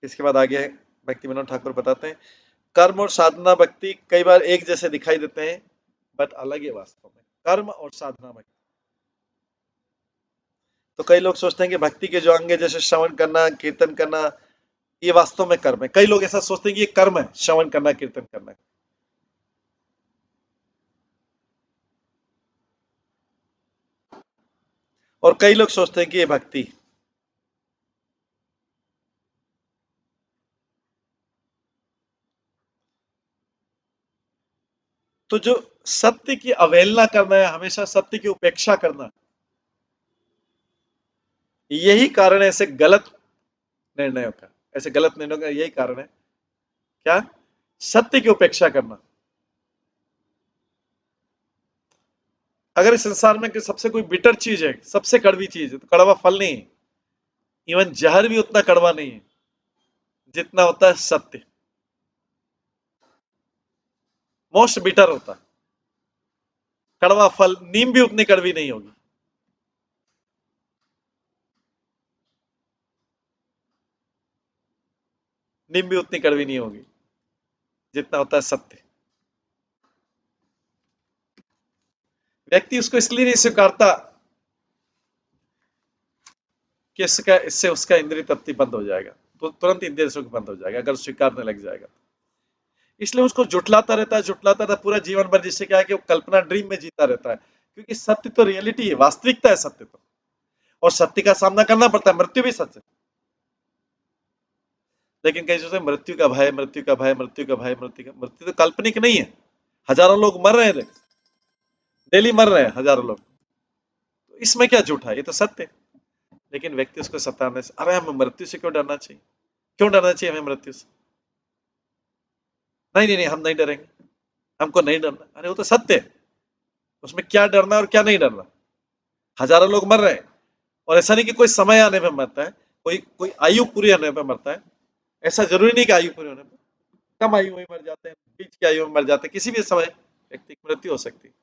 इसके बाद आगे भक्ति विनोद ठाकुर बताते हैं, कर्म और साधना भक्ति कई बार एक जैसे दिखाई देते हैं, बट अलग है वास्तव में, कर्म और साधना भक्ति। तो कई लोग सोचते हैं कि भक्ति के जो अंग है, जैसे श्रवण करना, कीर्तन करना, ये वास्तव में कर्म है। कई लोग ऐसा सोचते हैं कि ये कर्म है, श्रवण करना, कीर्तन करना। और कई लोग सोचते हैं कि ये भक्ति। तो जो सत्य की अवहेलना करना है, हमेशा सत्य की उपेक्षा करना, यही कारण है ऐसे गलत निर्णयों का। ऐसे गलत निर्णयों का यही कारण है, क्या, सत्य की उपेक्षा करना। अगर इस संसार में सबसे कोई बिटर चीज है, सबसे कड़वी चीज है, तो कड़वा फल नहीं है। इवन जहर भी उतना कड़वा नहीं है जितना होता है सत्य। मोस्ट बिटर होता है। कड़वा फल, नीम भी उतनी कड़वी नहीं होगी। नीम भी उतनी कड़वी नहीं होगी जितना होता है सत्य। व्यक्ति उसको इसलिए नहीं स्वीकारता कि इससे उसका इंद्रिय तृप्ति बंद हो जाएगा, तो तुरंत इंद्रिय सुख बंद हो जाएगा अगर स्वीकारने लग जाएगा। इसलिए उसको जुटलाता रहता है, जुटलाता रहता है पूरा जीवन भर, जिससे क्या है कि वो कल्पना, ड्रीम में जीता रहता है। क्योंकि सत्य तो रियलिटी है, वास्तविकता है सत्य तो, और सत्य का सामना करना पड़ता है। मृत्यु भी सच है। लेकिन कई सोचते हैं मृत्यु का भय, मृत्यु का भय, मृत्यु का भय, मृत्यु तो काल्पनिक नहीं है। हजारों लोग मर रहे हैं, डेली मर रहे हैं हजारों लोग, तो इसमें क्या झूठा है, ये तो सत्य है। लेकिन व्यक्ति उसको सताने से, अरे हमें मृत्यु से क्यों डरना चाहिए, क्यों डरना चाहिए हमें मृत्यु से। नहीं नहीं नहीं, हम नहीं डरेंगे, हमको नहीं डरना। अरे वो तो सत्य है, उसमें क्या डरना और क्या नहीं डरना। हजारों लोग मर रहे हैं, और ऐसा नहीं कि कोई समय आने पे मरता है, कोई कोई आयु पूरी होने पे मरता है। ऐसा जरूरी नहीं कि आयु पूरी होने पे, कम आयु में मर जाते हैं, बीच की आयु में मर जाते हैं, किसी भी समय व्यक्ति की मृत्यु हो सकती है।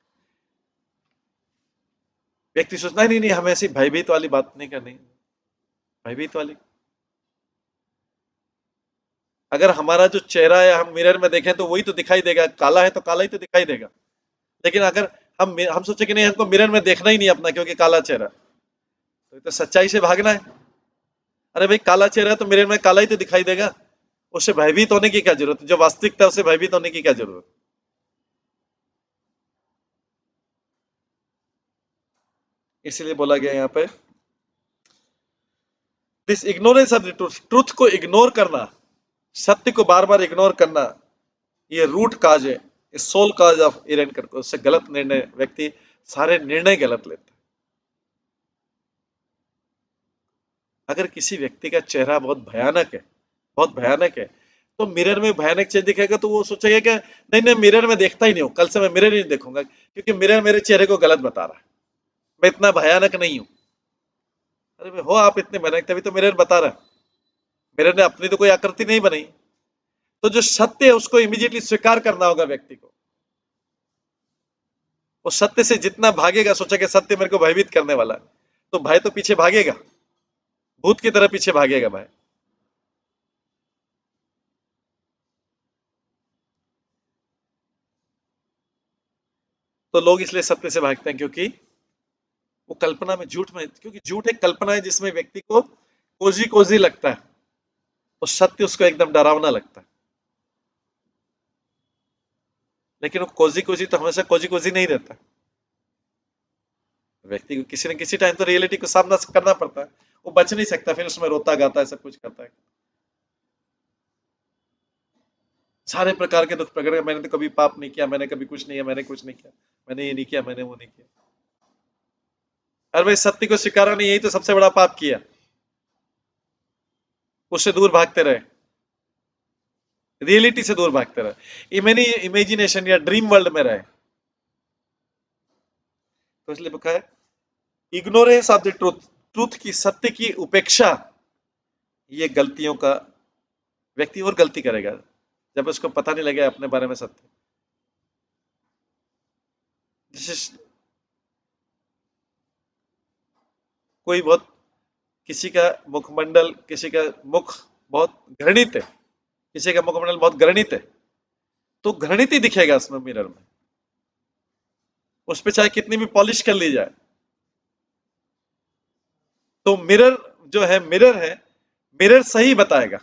व्यक्ति सोचता है नहीं नहीं, हमें ऐसी भयभीत वाली बात नहीं करनी। भयभीत वाली, अगर हमारा जो चेहरा है हम मिरर में देखें तो वही तो दिखाई देगा, काला है तो काला ही तो दिखाई देगा। लेकिन अगर हम सोचे कि नहीं, हमको मिरर में देखना ही नहीं अपना क्योंकि काला चेहरा, तो ये तो सच्चाई से भागना है। अरे भाई, काला चेहरा है तो मिरर में काला ही तो दिखाई देगा, उससे भयभीत होने की क्या जरूरत है? जो वास्तविकता है उससे भयभीत होने की क्या जरूरत? इसलिए बोला गया यहाँ पे, this ignorance of the truth, truth को इग्नोर करना, सत्य को बार बार इग्नोर करना, ये रूट काज है, सोल काज ऑफ इरेंट करके, उससे गलत निर्णय, व्यक्ति सारे निर्णय गलत लेते हैं। अगर किसी व्यक्ति का चेहरा बहुत भयानक है, बहुत भयानक है, तो मिरर में भयानक चीज दिखेगा तो वो सोचेगा कि नहीं नहीं, मिरर में देखता ही नहीं हूँ, कल से मैं मिरर ही नहीं देखूंगा, क्योंकि मिरर मेरे चेहरे को गलत बता रहा है, मैं इतना भयानक नहीं हूँ। अरे भाई, हो आप इतने भयानक तभी तो मिरर बता रहा है, मिरर ने अपनी तो कोई आकृति नहीं बनाई। तो जो सत्य है उसको इमीडिएटली स्वीकार करना होगा व्यक्ति को। वो सत्य से जितना भागेगा, सोचा कि सत्य मेरे को भयभीत करने वाला है, तो भय तो पीछे भागेगा, भूत की तरह पीछे भागेगा भय। तो लोग इसलिए सत्य से भागते हैं क्योंकि वो कल्पना में, झूठ में, क्योंकि झूठ एक कल्पना है जिसमें व्यक्ति को कोजी कोजी लगता है, और सत्य उसको एकदम डरावना लगता है। लेकिन वो कोजी कोजी तो हमेशा कोजी कोजी नहीं रहता, व्यक्ति को किसी न किसी टाइम तो रियलिटी को सामना करना पड़ता है, वो बच नहीं सकता, फिर उसमें रोता गाता है, सब कुछ करता है, सारे प्रकार के दुख प्रकट, मैंने तो कभी पाप नहीं किया, मैंने कभी कुछ नहीं किया, मैंने कुछ नहीं किया, मैंने ये नहीं किया, मैंने वो नहीं किया। अरे भाई, सत्य को स्वीकारा नहीं, यही तो सबसे बड़ा पाप किया, उससे दूर भागते रहे, रियलिटी से दूर भागते रहे, इमेजिनेशन या ड्रीम वर्ल्ड में रहे। तो इसलिए लिखा है, ignorance of the truth, truth की, सत्य की उपेक्षा, ये गलतियों का, व्यक्ति और गलती करेगा जब उसको पता नहीं लगेगा अपने बारे में सत्य। जैसे कोई बहुत, किसी का मुखमंडल, किसी का मुख बहुत घृणित है, किसी का मुखमंडल बहुत घृणित है, तो घृणित ही दिखेगा उसमें मिरर में, उस पे चाहे कितनी भी पॉलिश कर ली जाए। तो मिरर जो है, मिरर है, मिरर सही बताएगा,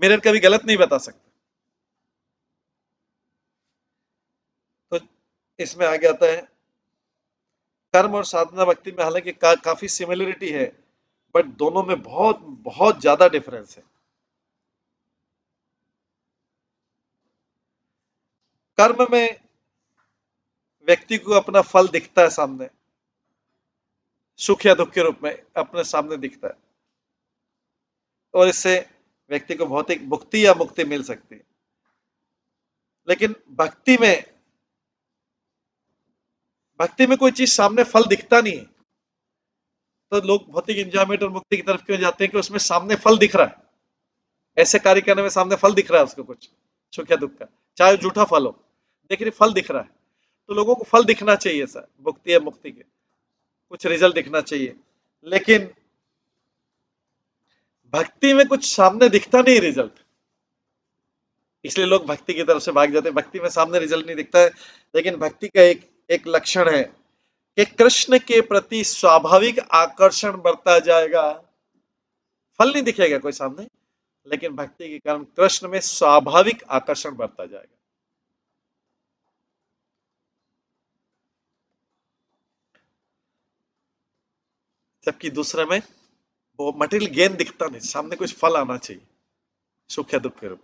मिरर कभी गलत नहीं बता सकता। तो इसमें आगे आता है, कर्म और साधना भक्ति में हालांकि काफी सिमिलरिटी है, बट दोनों में बहुत बहुत ज्यादा डिफरेंस है। कर्म में व्यक्ति को अपना फल दिखता है सामने, सुख या दुख के रूप में अपने सामने दिखता है, और इससे व्यक्ति को भौतिक मुक्ति या मुक्ति मिल सकती है। लेकिन भक्ति में कोई चीज सामने फल दिखता नहीं है, तो लोग भौतिक एंजॉयमेंट और मुक्ति की तरफ क्यों जाते हैं कि उसमें सामने फल दिख रहा है, ऐसे कार्य करने में सामने फल दिख रहा है उसको, कुछ सुख या दुख का, चाहे झूठा फल हो, लेकिन फल दिख रहा है। तो लोगों को फल दिखना चाहिए सर, मुक्ति या मुक्ति के कुछ रिजल्ट दिखना चाहिए। लेकिन भक्ति में कुछ सामने दिखता नहीं रिजल्ट, इसलिए लोग भक्ति की तरफ से भाग जाते हैं, भक्ति में सामने रिजल्ट नहीं दिखता है। लेकिन भक्ति का एक एक लक्षण है कि कृष्ण के प्रति स्वाभाविक आकर्षण बढ़ता जाएगा, फल नहीं दिखेगा कोई सामने, लेकिन भक्ति के कारण कृष्ण में स्वाभाविक आकर्षण बढ़ता जाएगा। जबकि दूसरे में वो मटेरियल गेन दिखता नहीं, सामने कुछ फल आना चाहिए, सुख या दुख के रूप।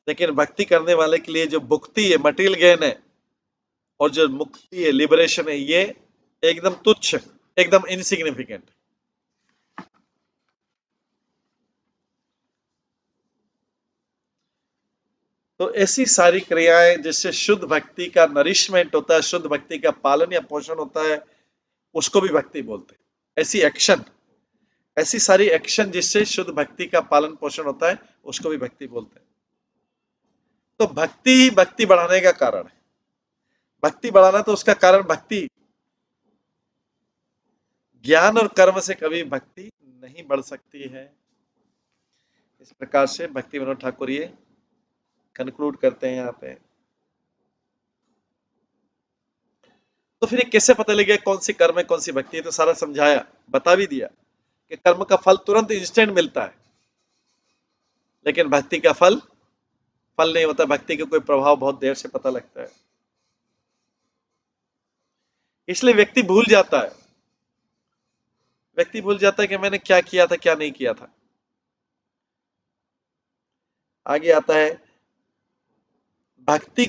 लेकिन भक्ति करने वाले के लिए जो मुक्ति है, मटेरियल गेन है, और जो मुक्ति है, लिबरेशन है, ये एकदम तुच्छ है। एकदम इनसिग्निफिकेंट। तो ऐसी सारी क्रियाएं जिससे शुद्ध भक्ति का नरिशमेंट होता है, शुद्ध भक्ति का पालन या पोषण होता है, उसको भी भक्ति बोलते हैं। ऐसी एक्शन, ऐसी सारी एक्शन जिससे शुद्ध भक्ति का पालन पोषण होता है, उसको भी भक्ति बोलते हैं। तो भक्ति ही भक्ति बढ़ाने का कारण है। भक्ति बढ़ाना तो उसका कारण भक्ति, ज्ञान और कर्म से कभी भक्ति नहीं बढ़ सकती है। इस प्रकार से भक्ति विनोद ठाकुर ये कंक्लूड करते हैं यहाँ पे। तो फिर ये कैसे पता लगे कौन सी कर्म है कौन सी भक्ति है? तो सारा समझाया, बता भी दिया कि कर्म का फल तुरंत इंस्टेंट मिलता है, लेकिन भक्ति का फल फल नहीं होता। भक्ति का कोई प्रभाव बहुत देर से पता लगता है, इसलिए व्यक्ति भूल जाता है। व्यक्ति भूल जाता है कि मैंने क्या किया था क्या नहीं किया था। आगे आता है भक्ति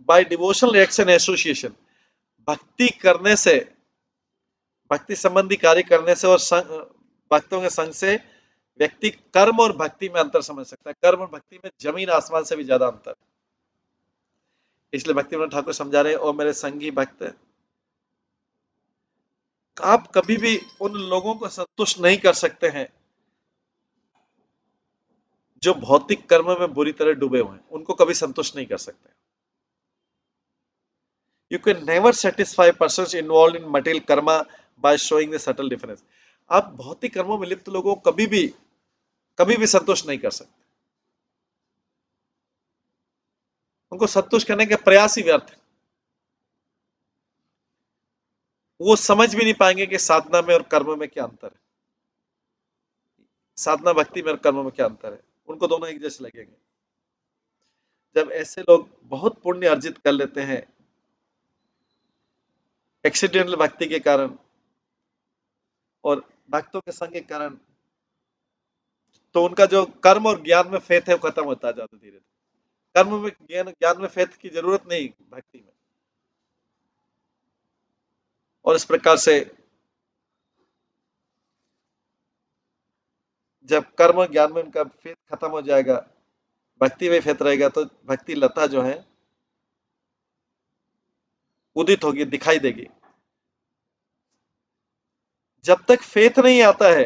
बाय डिवोशनल रिएक्शन एसोसिएशन। भक्ति करने से, भक्ति संबंधी कार्य करने से और भक्तों के संग से व्यक्ति कर्म और भक्ति में अंतर समझ सकता है। कर्म और भक्ति में जमीन आसमान से भी ज्यादा अंतर। इसलिए भक्ति विनोद ठाकुर समझा रहे हैं, और मेरे संगी भक्त, आप कभी भी उन लोगों को संतुष्ट नहीं कर सकते हैं जो भौतिक कर्म में बुरी तरह डूबे हुए हैं। उनको कभी संतुष्ट नहीं कर सकते। You can never satisfy persons involved in material karma by showing the subtle difference. आप भौतिक कर्मों में लिप्त लोगों को कभी भी संतुष्ट नहीं कर सकते। उनको संतुष्ट करने के प्रयास ही व्यर्थ है। वो समझ भी नहीं पाएंगे कि साधना में और कर्म में क्या अंतर है, साधना भक्ति में और कर्म में क्या अंतर है। उनको दोनों एक जैसे लगेंगे। जब ऐसे लोग बहुत पुण्य अर्जित कर लेते हैं एक्सीडेंटल भक्ति के कारण और भक्तों के संग के कारण, तो उनका जो कर्म और ज्ञान में फेथ है वो खत्म होता जाता धीरे धीरे। कर्म में ज्ञान में फेथ की जरूरत नहीं भक्ति में। और इस प्रकार से जब कर्म और ज्ञान में उनका फेथ खत्म हो जाएगा, भक्ति में फेथ रहेगा, तो भक्ति लता जो है उदित होगी, दिखाई देगी। जब तक फेथ नहीं आता है,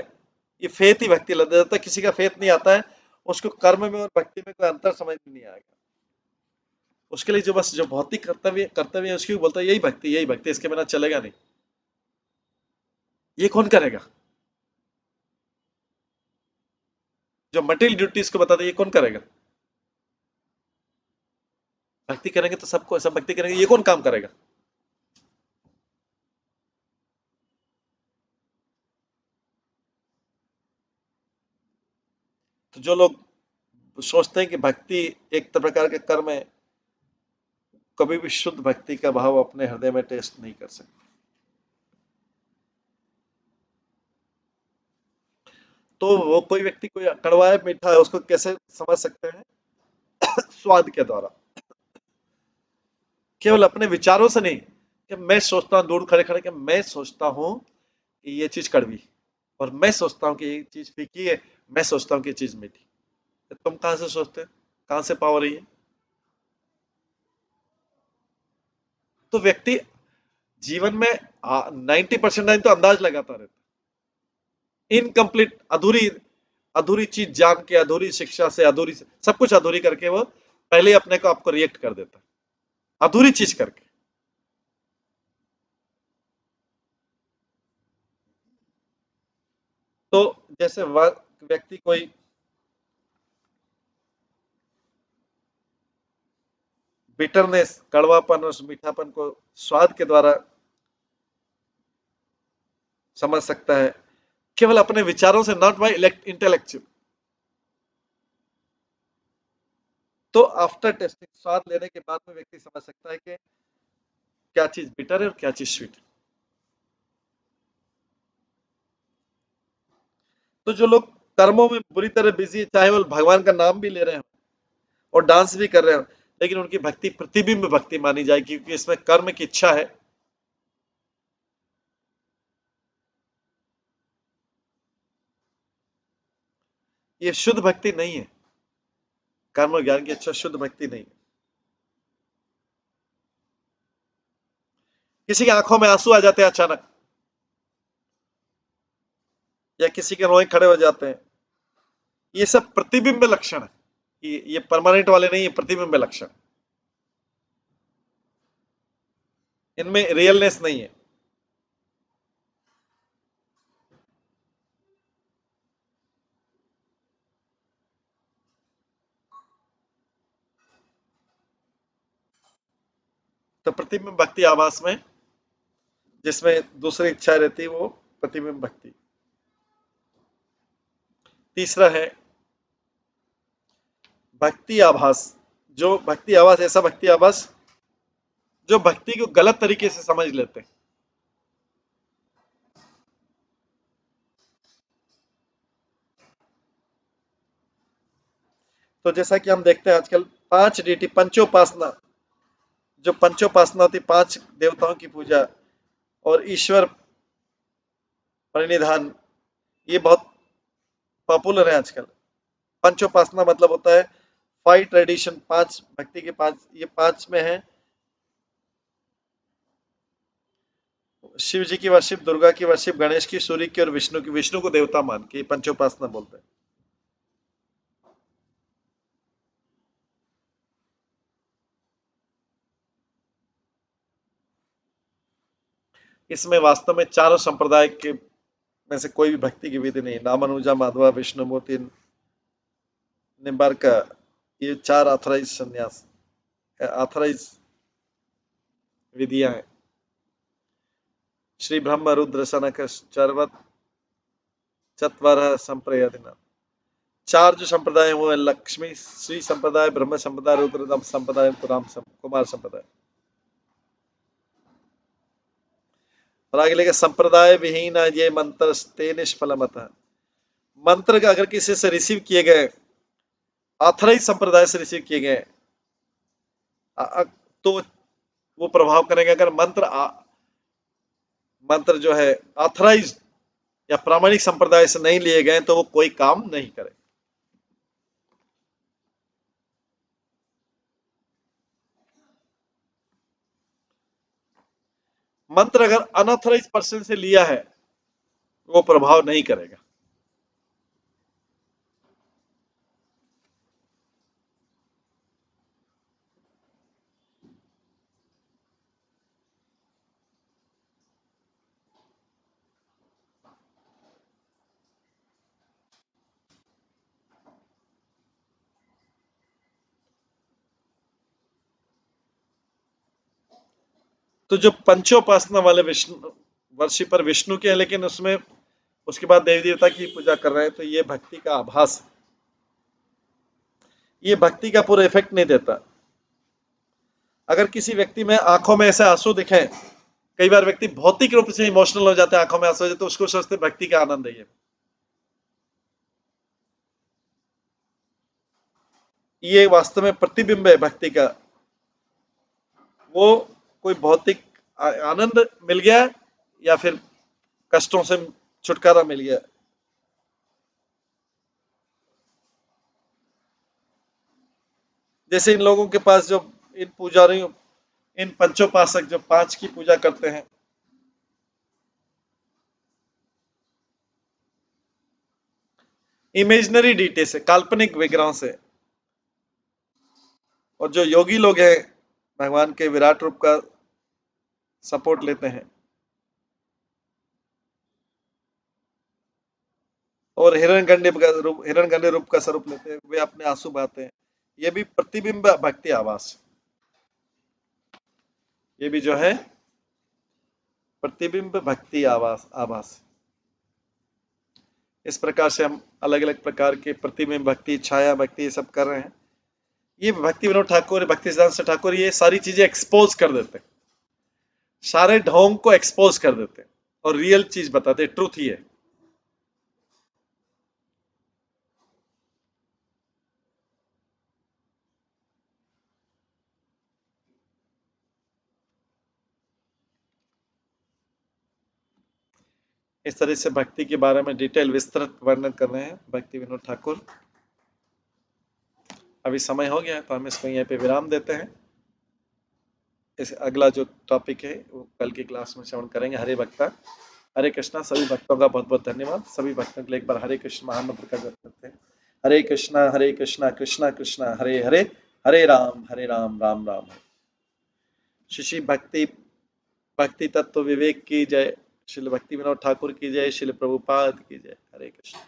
ये फेथ ही भक्ति लता। जब तक किसी का फेथ नहीं आता है, उसको कर्म में और भक्ति में कोई अंतर समझ में नहीं आएगा। उसके लिए जो बस जो भौतिक कर्तव्य है उसकी बोलता है यही भक्ति, यही भक्ति, इसके बिना चलेगा नहीं। ये कौन करेगा? जो मटेरियल ड्यूटीज को बताते ये कौन करेगा? भक्ति करेंगे तो सबको, सब भक्ति करेंगे, ये कौन काम करेगा? तो जो लोग सोचते हैं कि भक्ति एक प्रकार का कर्म है, कभी भी शुद्ध भक्ति का भाव अपने हृदय में टेस्ट नहीं कर सकते। तो वो कोई व्यक्ति कोई कड़वा है मीठा है उसको कैसे समझ सकते हैं? स्वाद के द्वारा, केवल अपने विचारों से नहीं। कि मैं सोचता हूँ दूर खड़े खड़े कि मैं सोचता हूँ कि ये चीज कड़वी, और मैं सोचता हूँ कि ये चीज फीकी है, मैं सोचता हूँ कि ये चीज मीठी। तो तुम कहां से सोचते हो? कहां से पावर है ये? तो व्यक्ति जीवन में 90% टाइम तो अंदाज लगाता रहता है। इनकम्प्लीट, अधूरी अधूरी चीज जान के, अधूरी शिक्षा से, अधूरी सब कुछ अधूरी करके वो पहले अपने को आपको रिएक्ट कर देता है, अधूरी चीज करके। तो जैसे व्यक्ति कोई बिटरनेस, कड़वापन और मीठापन को स्वाद के द्वारा समझ सकता है, केवल अपने विचारों से, नॉट बाय इंटेलेक्चुअल। तो आफ्टर टेस्टिंग, स्वाद लेने के बाद में व्यक्ति समझ सकता है कि क्या चीज बिटर है और क्या चीज स्वीट है। तो जो लोग कर्मों में बुरी तरह बिजी है, चाहे वो भगवान का नाम भी ले रहे हैं और डांस भी कर रहे हैं, लेकिन उनकी भक्ति प्रतिबिंब भक्ति मानी जाएगी, क्योंकि इसमें कर्म की इच्छा है। ये शुद्ध भक्ति नहीं है। कर्म और ज्ञान की इच्छा शुद्ध भक्ति नहीं है। किसी की आंखों में आंसू आ जाते हैं अचानक, या किसी के रोए खड़े हो जाते हैं, ये सब प्रतिबिंब लक्षण है। ये परमानेंट वाले नहीं है, प्रतिबिंब लक्षण। इनमें रियलनेस नहीं है। तो प्रतिबिंब भक्ति आभास में, जिसमें दूसरी इच्छा रहती है, वो प्रतिबिंब भक्ति। तीसरा है भक्ति आभास। जो भक्ति आभास, ऐसा भक्ति आभास जो भक्ति को गलत तरीके से समझ लेते हैं। तो जैसा कि हम देखते हैं आजकल 5 डीटी पंचोपासना, जो पंचोपासना होती, 5 देवताओं की पूजा और ईश्वर परिनिधान, ये बहुत पॉपुलर है आजकल। पंचोपासना मतलब होता है 5 ट्रेडिशन, 5 भक्ति के 5, ये 5 में है शिव जी की वर्शिप, दुर्गा की वर्शिप, गणेश की, सूर्य की और विष्णु की। विष्णु को देवता मान के पंचोपासना बोलते हैं। इसमें वास्तव में चारों संप्रदाय के में से कोई भी भक्ति की विधि नहीं। रामानुजा, माधवा, विष्णुमूर्ति, निम्बार्का, ये 4 ऑथराइज संन्यास, ऑथराइज विधियां हैं। श्री ब्रह्म रुद्र सनक चरवत चत्वारः संप्रयातिना। 4 जो संप्रदाय हैं वो है लक्ष्मी श्री संप्रदाय, ब्रह्म संप्रदाय, रुद्र संप्रदाय, कुमार संप्रदाय। और आगे लेके संप्रदाय विहीन ये मंत्र ते निष्फलमत। मंत्र का अगर किसी से रिसीव किए गए, ऑथराइज संप्रदाय से रिसीव किए गए, तो वो प्रभाव करेंगे। अगर मंत्र जो है ऑथराइज या प्रामाणिक संप्रदाय से नहीं लिए गए तो वो कोई काम नहीं करे। मंत्र अगर अनऑथराइज पर्सन से लिया है, वो प्रभाव नहीं करेगा। तो जो पंचोपासना वाले विष्णु वर्षिपर विष्णु के हैं, लेकिन उसमें उसके बाद देवी देवता की पूजा कर रहे हैं, तो ये भक्ति का आभास है। ये भक्ति का पूरा इफेक्ट नहीं देता। अगर किसी व्यक्ति में आंखों में ऐसे आंसू दिखे, कई बार व्यक्ति भौतिक रूप से इमोशनल हो जाता है, आंखों में आंसू हो जाते, तो उसको सोचते भक्ति का आनंद है ये वास्तव में प्रतिबिंब है भक्ति का। वो कोई भौतिक आनंद मिल गया या फिर कष्टों से छुटकारा मिल गया। जैसे इन लोगों के पास जो इन पुजारियों, इन पंचोपासक जो 5 की पूजा करते हैं, इमेजिनरी डीटे से, काल्पनिक विग्रहों से, और जो योगी लोग हैं भगवान के विराट रूप का सपोर्ट लेते हैं और हिरण्यगंडे रूप का स्वरूप लेते हैं, वे अपने आंसू बहाते हैं। ये भी प्रतिबिंब भक्ति आवास, ये भी जो है प्रतिबिंब भक्ति आवास आभास। इस प्रकार से हम अलग अलग प्रकार के प्रतिबिंब भक्ति, छाया भक्ति, ये सब कर रहे हैं। ये भक्ति विनोद ठाकुर, भक्ति सिद्धांत ठाकुर ये सारी चीजें एक्सपोज कर देते हैं, सारे ढोंग को एक्सपोज कर देते हैं और रियल चीज बताते हैं, ट्रूथ ही है। इस तरह से भक्ति के बारे में डिटेल विस्तृत वर्णन कर रहे हैं भक्ति विनोद ठाकुर। अभी समय हो गया है तो हम इसको यहीं पे विराम देते हैं। इस अगला जो टॉपिक है वो कल की क्लास में श्रवण करेंगे। हरे भक्ता हरे कृष्णा। सभी भक्तों का बहुत बहुत धन्यवाद। सभी भक्तों के लिए एक बार हरे कृष्ण महामंत्र का जप करते हैं। हरे कृष्णा कृष्णा कृष्णा हरे हरे, हरे राम राम राम हरे। श्री भक्ति भक्ति तत्व विवेक की जय। श्रील भक्ति विनोद ठाकुर की जय। श्रील प्रभुपाद की जय। हरे कृष्ण।